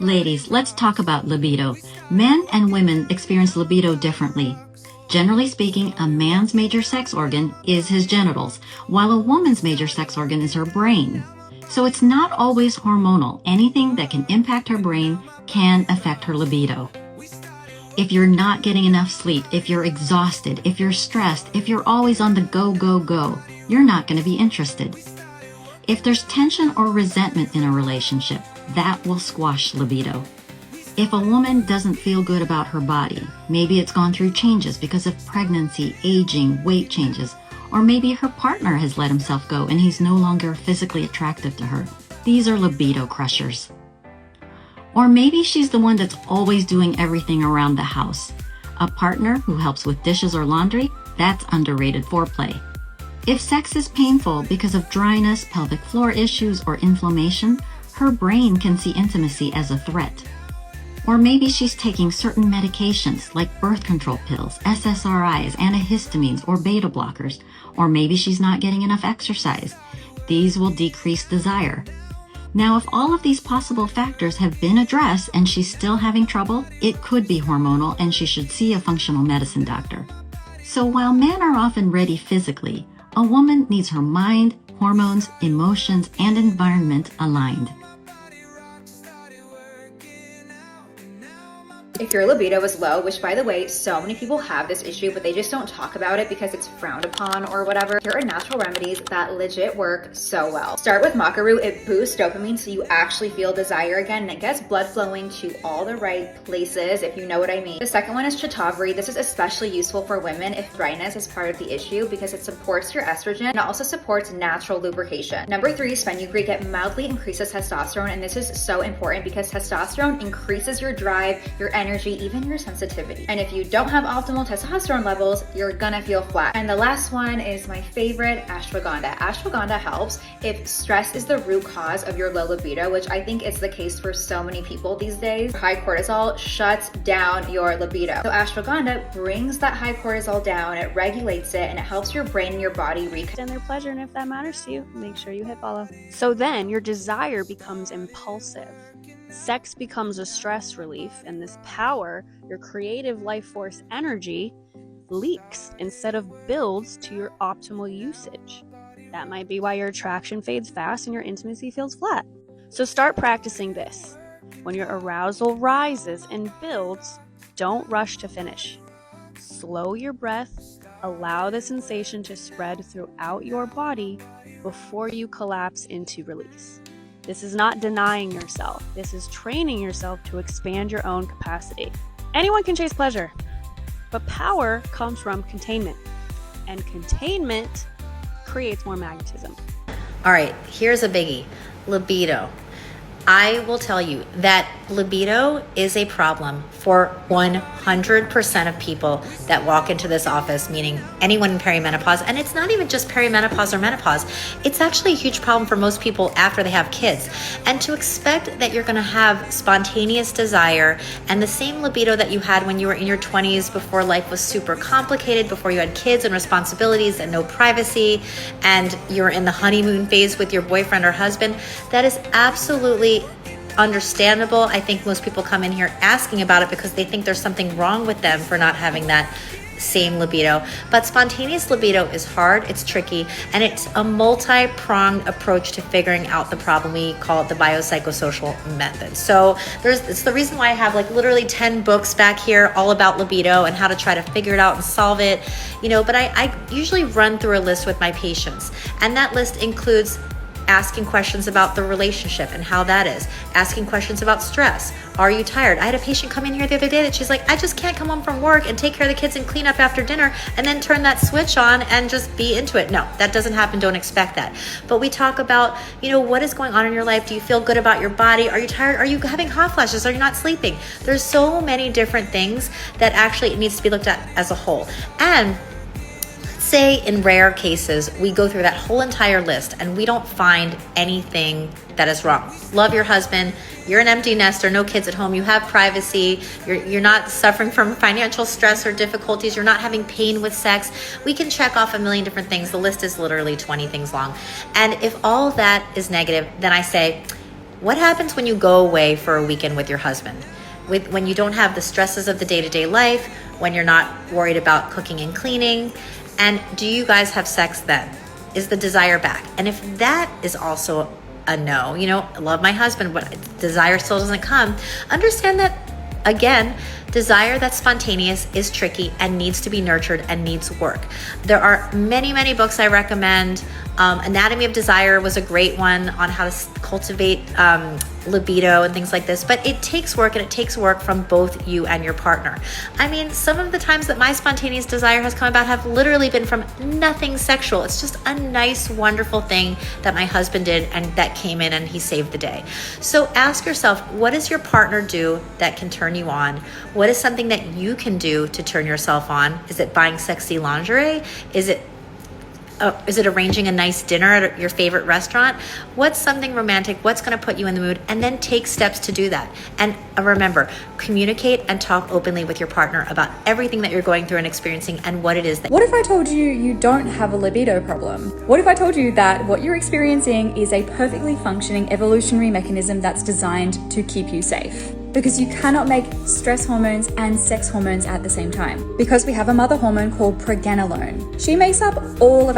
Ladies, let's talk about libido. Men and women experience libido differently. Generally speaking, a man's major sex organ is his genitals, while a woman's major sex organ is her brain. So it's not always hormonal. Anything that can impact her brain can affect her libido. If you're not getting enough sleep, if you're exhausted, if you're stressed, if you're always on the go, go, go, you're not going to be interested. If there's tension or resentment in a relationship, that will squash libido. If a woman doesn't feel good about her body, maybe it's gone through changes because of pregnancy, aging, weight changes, or maybe her partner has let himself go and he's no longer physically attractive to her. These are libido crushers. Or maybe she's the one that's always doing everything around the house. A partner who helps with dishes or laundry, that's underrated foreplay. If sex is painful because of dryness, pelvic floor issues, or inflammation, her brain can see intimacy as a threat. Or maybe she's taking certain medications like birth control pills, SSRIs, antihistamines, or beta blockers. Or maybe she's not getting enough exercise. These will decrease desire. Now, if all of these possible factors have been addressed and she's still having trouble, it could be hormonal and she should see a functional medicine doctor. So while men are often ready physically, a woman needs her mind, hormones, emotions, and environment aligned. If your libido is low, which by the way, so many people have this issue, but they just don't talk about it because it's frowned upon or whatever, here are natural remedies that legit work so well. Start with maca root. It boosts dopamine so you actually feel desire again, and it gets blood flowing to all the right places, if you know what I mean. The second one is shatavari. This is especially useful for women if dryness is part of the issue because it supports your estrogen and it also supports natural lubrication. Number 3 is fenugreek. It mildly increases testosterone, and this is so important because testosterone increases your drive, your energy, even your sensitivity. And if you don't have optimal testosterone levels, you're gonna feel flat. And the last one is my favorite, ashwagandha. Ashwagandha helps if stress is the root cause of your low libido, which I think is the case for so many people these days. High cortisol shuts down your libido. So ashwagandha brings that high cortisol down, it regulates it, and it helps your brain and your body and their pleasure. And if that matters to you, make sure you hit follow. So then your desire becomes impulsive. Sex becomes a stress relief, and this power, your creative life force energy, leaks instead of builds to your optimal usage. That might be why your attraction fades fast and your intimacy feels flat. So start practicing this. When your arousal rises and builds, don't rush to finish. Slow your breath, allow the sensation to spread throughout your body before you collapse into release. This is not denying yourself. This is training yourself to expand your own capacity. Anyone can chase pleasure, but power comes from containment, and containment creates more magnetism. All right, here's a biggie, libido. I will tell you that libido is a problem for 100% of people that walk into this office, meaning anyone in perimenopause. And it's not even just perimenopause or menopause. It's actually a huge problem for most people after they have kids. And to expect that you're gonna have spontaneous desire and the same libido that you had when you were in your 20s before life was super complicated, before you had kids and responsibilities and no privacy, and you're in the honeymoon phase with your boyfriend or husband, that is absolutely understandable. I think most people come in here asking about it because they think there's something wrong with them for not having that same libido. But spontaneous libido is hard, it's tricky, and it's a multi-pronged approach to figuring out the problem. We call it the biopsychosocial method. So it's the reason why I have like literally 10 books back here all about libido and how to try to figure it out and solve it, but I usually run through a list with my patients, and that list includes asking questions about the relationship and how that is, asking questions about stress. Are you tired? I had a patient come in here the other day that she's like, I just can't come home from work and take care of the kids and clean up after dinner and then turn that switch on and just be into it. No, that doesn't happen. Don't expect that. But we talk about, what is going on in your life? Do you feel good about your body? Are you tired? Are you having hot flashes? Are you not sleeping? There's so many different things that actually it needs to be looked at as a whole. And say in rare cases, we go through that whole entire list and we don't find anything that is wrong. Love your husband, you're an empty nester, no kids at home, you have privacy, you're not suffering from financial stress or difficulties, you're not having pain with sex. We can check off a million different things. The list is literally 20 things long. And if all of that is negative, then I say, What happens when you go away for a weekend with your husband? When you don't have the stresses of the day-to-day life, when you're not worried about cooking and cleaning, and do you guys have sex then? Is the desire back? And if that is also a no, I love my husband, but desire still doesn't come, understand that, again, desire that's spontaneous is tricky and needs to be nurtured and needs work. There are many, many books I recommend. Anatomy of Desire was a great one on how to cultivate libido and things like this, but it takes work, and it takes work from both you and your partner. I mean, some of the times that my spontaneous desire has come about have literally been from nothing sexual. It's just a nice, wonderful thing that my husband did and that came in and he saved the day. So ask yourself, what does your partner do that can turn you on? What is something that you can do to turn yourself on? Is it buying sexy lingerie? Is it arranging a nice dinner at your favorite restaurant? What's something romantic? What's going to put you in the mood? And then take steps to do that. And remember, communicate and talk openly with your partner about everything that you're going through and experiencing and what it is that. What if I told you you don't have a libido problem? What if I told you that what you're experiencing is a perfectly functioning evolutionary mechanism that's designed to keep you safe? Because you cannot make stress hormones and sex hormones at the same time. Because we have a mother hormone called pregnenolone. She makes up all of